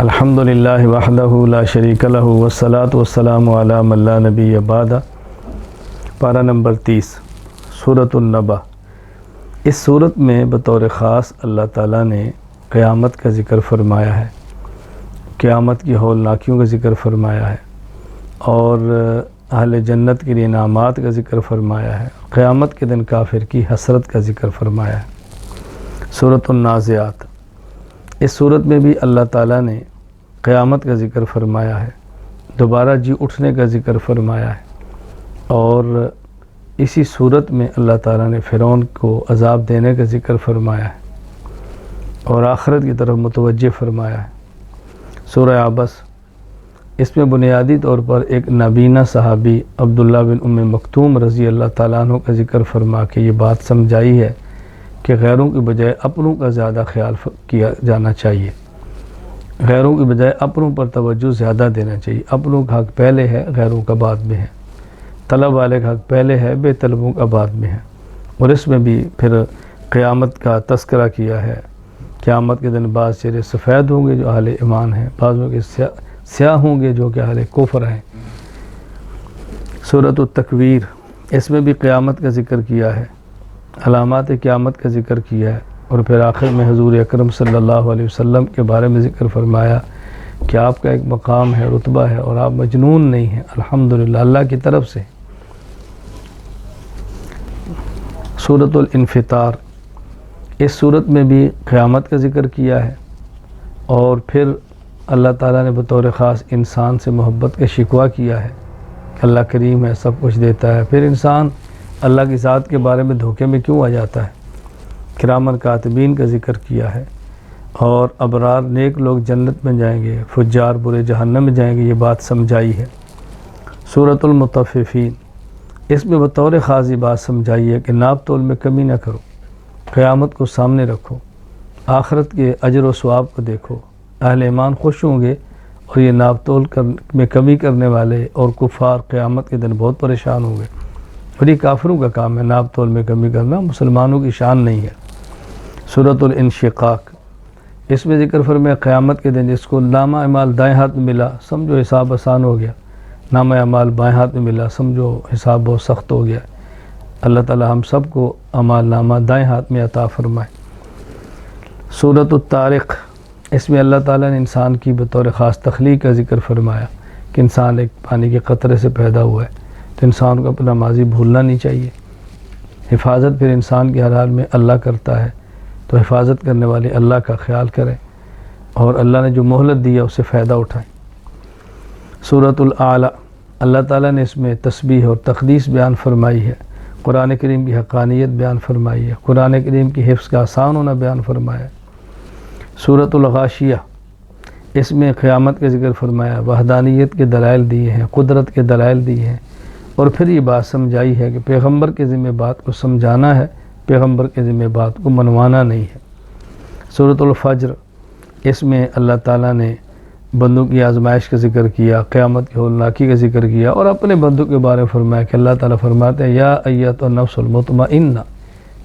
الحمدللہ وحدہ لا شریک لہ والصلاۃ والسلام علی من لا نبی بعدہ۔ پارہ نمبر 30 سورۃ النبأ۔ اس صورت میں بطور خاص اللہ تعالیٰ نے قیامت کا ذکر فرمایا ہے، قیامت کی ہولناکیوں کا ذکر فرمایا ہے، اور اہل جنت کے لیے انعامات کا ذکر فرمایا ہے، قیامت کے دن کافر کی حسرت کا ذکر فرمایا ہے۔ سورۃ النازعات۔ اس صورت میں بھی اللہ تعالیٰ نے قیامت کا ذکر فرمایا ہے، دوبارہ جی اٹھنے کا ذکر فرمایا ہے، اور اسی صورت میں اللہ تعالیٰ نے فرعون کو عذاب دینے کا ذکر فرمایا ہے اور آخرت کی طرف متوجہ فرمایا ہے۔ سورہ عبس۔ اس میں بنیادی طور پر ایک نابینا صحابی عبداللہ بن ام مکتوم رضی اللہ تعالیٰ عنہ کا ذکر فرما کے یہ بات سمجھائی ہے کہ غیروں کی بجائے اپنوں کا زیادہ خیال کیا جانا چاہیے، غیروں کی بجائے اپنوں پر توجہ زیادہ دینا چاہیے۔ اپنوں کا حق پہلے ہے، غیروں کا بعد میں ہے۔ طلب والے کا حق پہلے ہے، بے طلبوں کا بعد میں ہے۔ اور اس میں بھی پھر قیامت کا تذکرہ کیا ہے۔ قیامت کے دن بعض چہرے سفید ہوں گے جو اہل ایمان ہیں، بعضوں کے سیاہ ہوں گے جو کہ اہل کفر ہیں۔ سورۃ التکویر۔ اس میں بھی قیامت کا ذکر کیا ہے، علامات قیامت کا ذکر کیا ہے، اور پھر آخر میں حضور اکرم صلی اللہ علیہ وسلم کے بارے میں ذکر فرمایا کہ آپ کا ایک مقام ہے، رتبہ ہے، اور آپ مجنون نہیں ہیں، الحمدللہ اللہ کی طرف سے۔ سورۃ الانفطار۔ اس صورت میں بھی قیامت کا ذکر کیا ہے، اور پھر اللہ تعالیٰ نے بطور خاص انسان سے محبت کا شکوہ کیا ہے کہ اللہ کریم ہے، سب کچھ دیتا ہے، پھر انسان اللہ کی ذات کے بارے میں دھوکے میں کیوں آ جاتا ہے۔ کرامن کاتبین کا ذکر کیا ہے، اور ابرار نیک لوگ جنت میں جائیں گے، فجار برے جہنم میں جائیں گے، یہ بات سمجھائی ہے۔ سورۃ المطففین۔ اس میں بطور خاص یہ بات سمجھائی ہے کہ ناپ تول میں کمی نہ کرو، قیامت کو سامنے رکھو، آخرت کے اجر و ثواب کو دیکھو، اہل ایمان خوش ہوں گے، اور یہ ناپ تول میں کمی کرنے والے اور کفار قیامت کے دن بہت پریشان ہوں گے۔ اور یہ کافروں کا کام ہے ناپ تول میں کمی کرنا، مسلمانوں کی شان نہیں ہے۔ سورۃ الانشقاق۔ اس میں ذکر فرمایا قیامت کے دن جس کو نامہ اعمال دائیں ہاتھ میں ملا سمجھو حساب آسان ہو گیا، نامہ اعمال بائیں ہاتھ میں ملا سمجھو حساب بہت سخت ہو گیا۔ اللہ تعالی ہم سب کو اعمال نامہ دائیں ہاتھ میں عطا فرمائے۔ سورۃ الطارق۔ اس میں اللہ تعالیٰ نے انسان کی بطور خاص تخلیق کا ذکر فرمایا کہ انسان ایک پانی کے قطرے سے پیدا ہوا ہے، تو انسان کو اپنا ماضی بھولنا نہیں چاہیے۔ حفاظت پھر انسان کے ہر حال میں اللہ کرتا ہے، تو حفاظت کرنے والے اللہ کا خیال کریں، اور اللہ نے جو مہلت دی ہے اس سے فائدہ اٹھائیں۔ سورۃ الاعلیٰ۔ اللہ تعالیٰ نے اس میں تسبیح اور تقدیس بیان فرمائی ہے، قرآن کریم کی حقانیت بیان فرمائی ہے، قرآن کریم کی حفظ کا آسان ہونا بیان فرمایا ہے۔ سورۃ الغاشیہ۔ اس میں قیامت کا ذکر فرمایا، وحدانیت کے دلائل دیے ہیں، قدرت کے دلائل دیے ہیں، اور پھر یہ بات سمجھائی ہے کہ پیغمبر کے ذمہ بات کو سمجھانا ہے، پیغمبر کے ذمہ بات کو منوانا نہیں ہے۔ سورۃ الفجر۔ اس میں اللہ تعالیٰ نے بندوں کی آزمائش کا ذکر کیا، قیامت کی ہولناکی کا ذکر کیا، اور اپنے بندوں کے بارے میں فرمایا کہ اللہ تعالیٰ فرماتے ہیں یا ایتھا النفس المطمئنہ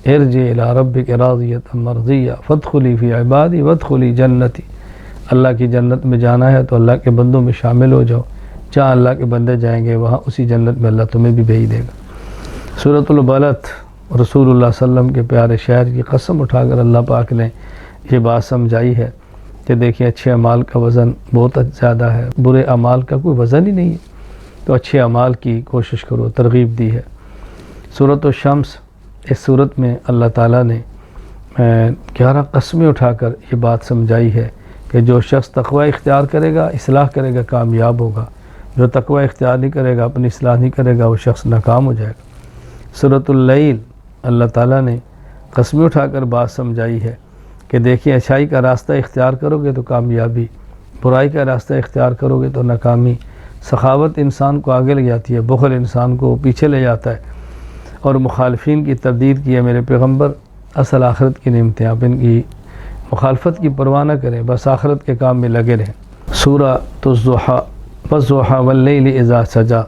ارجعی الی ربک راضیۃ مرضیہ فادخلی فی عبادی وادخلی جنتی۔ اللہ کی جنت میں جانا ہے تو اللہ کے بندوں میں شامل ہو جاؤ، جہاں اللہ کے بندے جائیں گے وہاں اسی جنت میں اللہ تمہیں بھی بھیج دے گا۔ سورۃ البلد۔ رسول اللہ صلی اللہ علیہ وسلم کے پیارے شہر کی قسم اٹھا کر اللہ پاک نے یہ بات سمجھائی ہے کہ دیکھیں اچھے اعمال کا وزن بہت زیادہ ہے، برے اعمال کا کوئی وزن ہی نہیں ہے، تو اچھے اعمال کی کوشش کرو، ترغیب دی ہے۔ سورۃ الشمس۔ اس صورت میں اللہ تعالیٰ نے 11 قسمیں اٹھا کر یہ بات سمجھائی ہے کہ جو شخص تقوی اختیار کرے گا، اصلاح کرے گا، کامیاب ہوگا، جو تقوی اختیار نہیں کرے گا، اپنی اصلاح نہیں کرے گا، وہ شخص ناکام ہو جائے گا۔ سورۃ اللیل۔ اللہ تعالیٰ نے قسمیں اٹھا کر بات سمجھائی ہے کہ دیکھیں اچھائی کا راستہ اختیار کرو گے تو کامیابی، برائی کا راستہ اختیار کرو گے تو ناکامی۔ سخاوت انسان کو آگے لے جاتی ہے، بخل انسان کو پیچھے لے جاتا ہے، اور مخالفین کی تردید کی ہے میرے پیغمبر، اصل آخرت کی نعمتیں، آپ ان کی مخالفت کی پرواہ نہ کریں، بس آخرت کے کام میں لگے رہیں۔ سورۃ الضحیٰ۔ والضحیٰ واللیل اذا سجا۔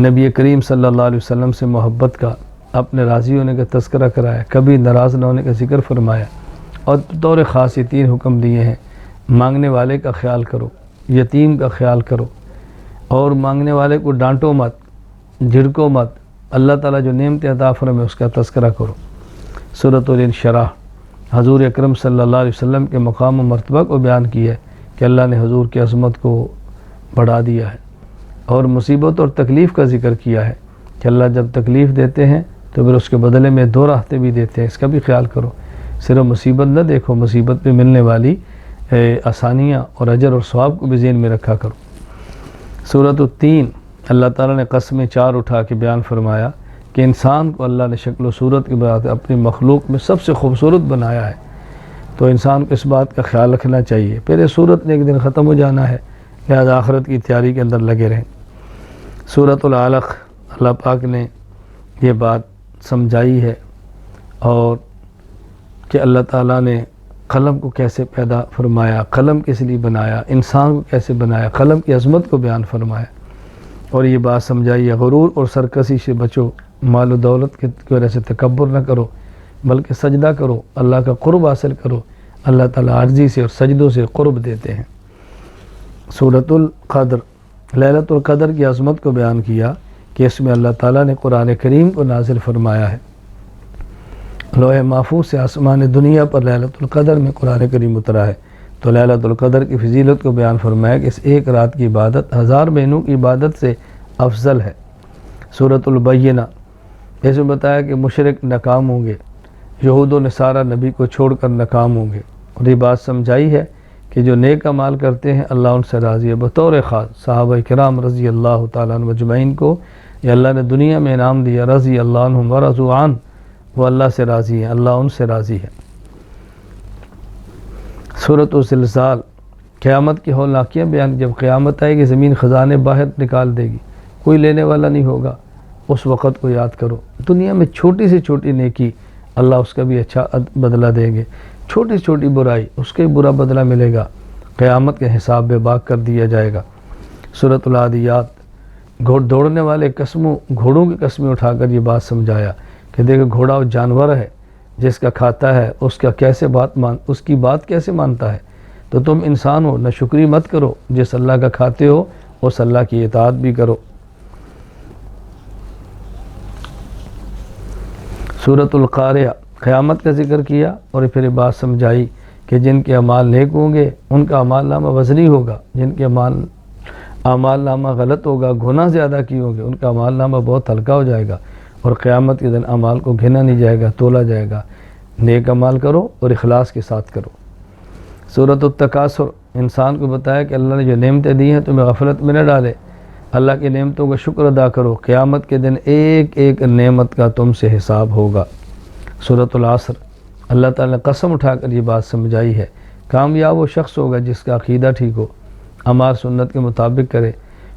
نبی کریم صلی اللہ علیہ وسلم سے محبت کا، اپنے راضی ہونے کا تذکرہ کرایا، کبھی ناراض نہ ہونے کا ذکر فرمایا، اور بطور خاص یہ 3 حکم دیے ہیں مانگنے والے کا خیال کرو، یتیم کا خیال کرو، اور مانگنے والے کو ڈانٹو مت، جھڑکو مت، اللہ تعالیٰ جو نعمت عطا فرمائے اس کا تذکرہ کرو۔ سورۃ الانشراح حضور اکرم صلی اللہ علیہ وسلم کے مقام و مرتبہ کو بیان کی ہے کہ اللہ نے حضور کی عظمت کو بڑھا دیا ہے، اور مصیبت اور تکلیف کا ذکر کیا ہے کہ اللہ جب تکلیف دیتے ہیں تو پھر اس کے بدلے میں 2 راستے بھی دیتے ہیں، اس کا بھی خیال کرو۔ صرف مصیبت نہ دیکھو، مصیبت پہ ملنے والی آسانیاں اور اجر اور ثواب کو بھی ذہن میں رکھا کرو۔ سورۃ التین اللہ تعالیٰ نے قسمیں 4 اٹھا کے بیان فرمایا کہ انسان کو اللہ نے شکل و صورت کی بات اپنی مخلوق میں سب سے خوبصورت بنایا ہے، تو انسان کو اس بات کا خیال رکھنا چاہیے۔ پھر یہ صورت نے ایک دن ختم ہو جانا ہے، لہذا آخرت کی تیاری کے اندر لگے رہیں۔ سورۃ العلق اللہ پاک نے یہ بات سمجھائی ہے، اور کہ اللہ تعالیٰ نے قلم کو کیسے پیدا فرمایا، قلم کس لیے بنایا، انسان کو کیسے بنایا، قلم کی عظمت کو بیان فرمایا، اور یہ بات سمجھائی ہے غرور اور سرکشی سے بچو، مال و دولت کی وجہ سے تکبر نہ کرو، بلکہ سجدہ کرو، اللہ کا قرب حاصل کرو۔ اللہ تعالیٰ عاجزی سے اور سجدوں سے قرب دیتے ہیں۔ سورۃ القدر لیلۃ القدر کی عظمت کو بیان کیا کہ اس میں اللہ تعالیٰ نے قرآن کریم کو نازل فرمایا ہے۔ لوح محفوظ سے آسمان دنیا پر لیلۃ القدر میں قرآن کریم اترا ہے، تو لیلۃ القدر کی فضیلت کو بیان فرمایا کہ اس ایک رات کی عبادت 1000 مہینوں کی عبادت سے افضل ہے۔ سورۃ البینہ اس میں بتایا کہ مشرک ناکام ہوں گے، یہود و نصارہ نبی کو چھوڑ کر ناکام ہوں گے، اور یہ بات سمجھائی ہے کہ جو نیک اعمال کرتے ہیں اللہ ان سے راضی ہے۔ بطور خاص صحابہ کرام رضی اللہ تعالیٰ عنہ اجمعین کو یہ اللہ نے دنیا میں انعام دیا، رضی اللہ عنہم ورضوا عنہ، وہ اللہ سے راضی ہیں، اللہ ان سے راضی ہے۔ سورۃ الزلزال قیامت کی ہولناکیاں بیان، جب قیامت آئے گی زمین خزانے باہر نکال دے گی، کوئی لینے والا نہیں ہوگا، اس وقت کو یاد کرو۔ دنیا میں چھوٹی سے چھوٹی نیکی اللہ اس کا بھی اچھا بدلہ دیں گے، چھوٹی سے چھوٹی برائی اس کا بھی برا بدلہ ملے گا، قیامت کے حساب بے باک کر دیا جائے گا۔ سورۃ العادیات دوڑنے والے گھوڑوں کی قسمیں اٹھا کر یہ بات سمجھایا کہ دیکھو گھوڑا وہ جانور ہے جس کا کھاتا ہے، اس کی بات کیسے مانتا ہے، تو تم انسان ہو، نہ شکری مت کرو، جس اللہ کا کھاتے ہو اس اللہ کی اطاعت بھی کرو۔ سورۃ القاریہ قیامت کا ذکر کیا، اور پھر یہ بات سمجھائی کہ جن کے اعمال نیک ہوں گے ان کا اعمال نامہ وزنی ہوگا، جن کے اعمال نامہ غلط ہوگا، گناہ زیادہ کی ہوں گے، ان کا اعمال نامہ بہت ہلکا ہو جائے گا، اور قیامت کے دن اعمال کو گھنا نہیں جائے گا، تولا جائے گا۔ نیک اعمال کرو اور اخلاص کے ساتھ کرو۔ سورۃ التکاثر انسان کو بتایا کہ اللہ نے جو نعمتیں دی ہیں تمہیں غفلت میں نہ ڈالے، اللہ کی نعمتوں کا شکر ادا کرو، قیامت کے دن ایک ایک نعمت کا تم سے حساب ہوگا۔ سورۃ العصر اللہ تعالیٰ نے قسم اٹھا کر یہ بات سمجھائی ہے، کامیاب وہ شخص ہوگا جس کا عقیدہ ٹھیک ہو، اعمال سنت کے مطابق کرے،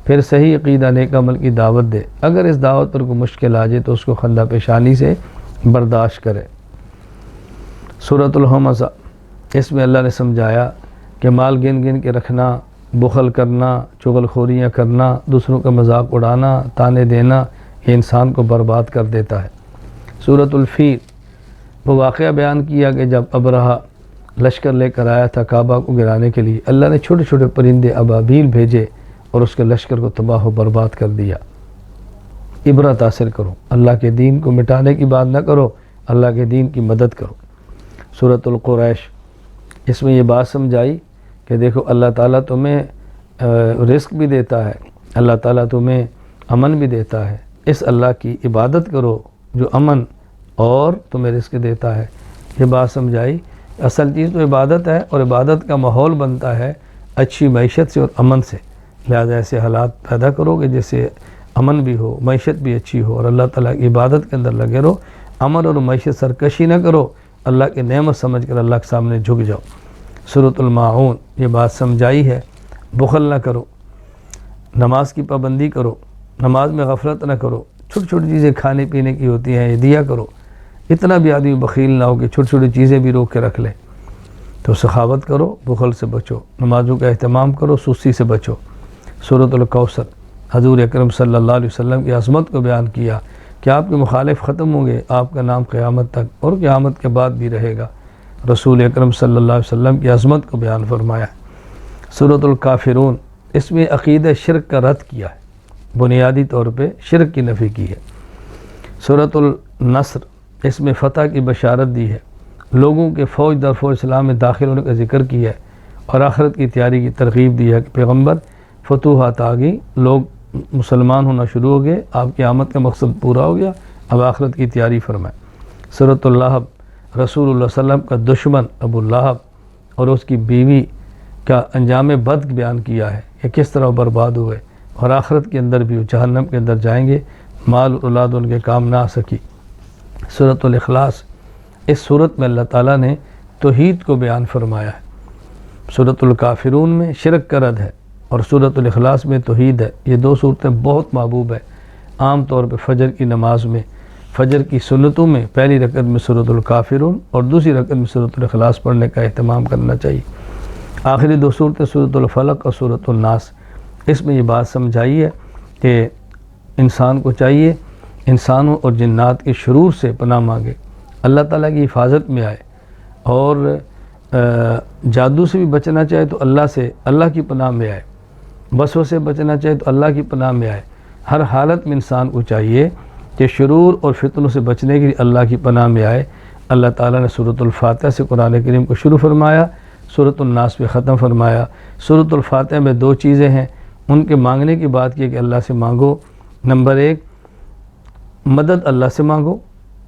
پھر صحیح عقیدہ نیک عمل کی دعوت دے، اگر اس دعوت پر کوئی مشکل آ جائے تو اس کو خندہ پیشانی سے برداشت کرے۔ سورۃ الہمزہ اس میں اللہ نے سمجھایا کہ مال گن گن کے رکھنا، بخل کرنا، چغل خوریاں کرنا، دوسروں کا مذاق اڑانا، تانے دینا، یہ انسان کو برباد کر دیتا ہے۔ سورۃ الفیل وہ واقعہ بیان کیا کہ جب ابرہہ لشکر لے کر آیا تھا کعبہ کو گرانے کے لیے، اللہ نے چھوٹے چھوٹے پرندے ابابیل بھیجے اور اس کے لشکر کو تباہ و برباد کر دیا۔ عبرت حاصل کرو، اللہ کے دین کو مٹانے کی بات نہ کرو، اللہ کے دین کی مدد کرو۔ سورۃ القریش اس میں یہ بات سمجھائی کہ دیکھو اللہ تعالیٰ تمہیں رزق بھی دیتا ہے، اللہ تعالیٰ تمہیں امن بھی دیتا ہے، اس اللہ کی عبادت کرو جو امن اور تمہیں رزق دیتا ہے۔ یہ بات سمجھائی، اصل چیز تو عبادت ہے، اور عبادت کا ماحول بنتا ہے اچھی معیشت سے اور امن سے، لہذا ایسے حالات پیدا کرو کہ جس سے امن بھی ہو، معیشت بھی اچھی ہو، اور اللہ تعالیٰ کی عبادت کے اندر لگے رہو۔ امن اور معیشت سرکشی نہ کرو، اللہ کی نعمت سمجھ کر اللہ کے سامنے جھک جاؤ۔ سورۃ الماعون یہ بات سمجھائی ہے، بخل نہ کرو، نماز کی پابندی کرو، نماز میں غفلت نہ کرو، چھوٹی چھوٹی چیزیں کھانے پینے کی ہوتی ہیں یہ دیا کرو، اتنا بھی آدمی بخیل نہ ہو کہ چھوٹی چھوٹی چیزیں بھی روک کے رکھ لے، تو سخاوت کرو، بخل سے بچو، نمازوں کا اہتمام کرو، سستی سے بچو۔ سورۃ الکوثر حضور اکرم صلی اللہ علیہ وسلم کی عظمت کو بیان کیا کہ آپ کے مخالف ختم ہوں گے، آپ کا نام قیامت تک اور قیامت کے بعد بھی رہے گا۔ رسول اکرم صلی اللہ علیہ وسلم کی عظمت کو بیان فرمایا۔ سورۃ الکافرون، اس میں عقیدہ شرک کا رد کیا ہے، بنیادی طور پہ شرک کی نفی کی ہے۔ سورۃ النصر، اس میں فتح کی بشارت دی ہے، لوگوں کے فوج در فوج اسلام میں داخل ہونے کا ذکر کیا ہے، اور آخرت کی تیاری کی ترغیب دی ہے کہ پیغمبر فتوحات آ گئی، لوگ مسلمان ہونا شروع ہو گئے، آپ کی آمد کا مقصد پورا ہو گیا، اب آخرت کی تیاری فرمائیں۔ سورۃ اللہب، رسول اللہ صلی اللہ علیہ وسلم کا دشمن ابو لہب اور اس کی بیوی کا انجام بد بیان کیا ہے کہ کس طرح برباد ہوئے، اور آخرت کے اندر بھی وہ جہنم کے اندر جائیں گے، مال اور اولاد ان کے کام نہ آ سکی۔ سورۃ الاخلاص، اس صورت میں اللہ تعالیٰ نے توحید کو بیان فرمایا ہے۔ سورۃ الکافرون میں شرک کا رد ہے، اور سورۃ الاخلاص میں توحید ہے۔ یہ دو صورتیں بہت محبوب ہے، عام طور پہ فجر کی نماز میں، فجر کی سنتوں میں پہلی رکعت میں سورۃ الکافرون اور دوسری رکعت میں سورۃ الاخلاص پڑھنے کا اہتمام کرنا چاہیے۔ آخری دو صورتیں سورۃ الفلق اور سورۃ الناس، اس میں یہ بات سمجھائی ہے کہ انسان کو چاہیے انسانوں اور جنات کے شرور سے پناہ مانگے، اللہ تعالیٰ کی حفاظت میں آئے، اور جادو سے بھی بچنا چاہے تو اللہ سے، اللہ کی پناہ میں آئے، وسوسے سے بچنا چاہے تو اللہ کی پناہ میں آئے۔ ہر حالت میں انسان کو چاہیے کہ شرور اور فتنوں سے بچنے کے لیے اللہ کی پناہ میں آئے۔ اللہ تعالیٰ نے سورۃ الفاتحہ سے قرآن کریم کو شروع فرمایا، سورۃ الناس پہ ختم فرمایا۔ سورۃ الفاتحہ میں دو چیزیں ہیں، ان کے مانگنے کی بات کی کہ اللہ سے مانگو، نمبر ایک مدد اللہ سے مانگو،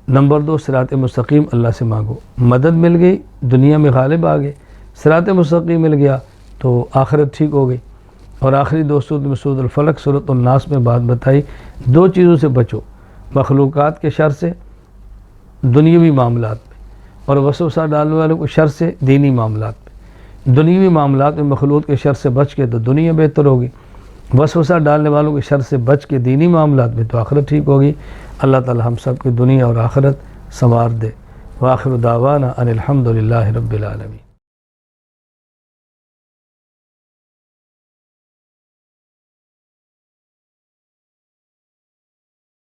نمبر دو صراط مستقیم اللہ سے مانگو۔ مدد مل گئی، دنیا میں غالب آ گئے، صراط مستقیم مل گیا تو آخرت ٹھیک ہو گئی۔ اور آخری دو صورت میں سورۃ الفلق، سورۃ الناس میں بات بتائی، دو چیزوں سے بچو، مخلوقات کے شر سے دنیاوی معاملات میں، اور وسوسہ ڈالنے والوں کے شر سے دینی معاملات میں۔ دنیاوی معاملات میں مخلوق کے شر سے بچ کے تو دنیا بہتر ہوگی، وسوسہ ڈالنے والوں کے شر سے بچ کے دینی معاملات میں تو آخرت ٹھیک ہوگی۔ اللہ تعالی ہم سب کی دنیا اور آخرت سنوار دے۔ وآخر دعوانا ان الحمد للہ رب العالمین۔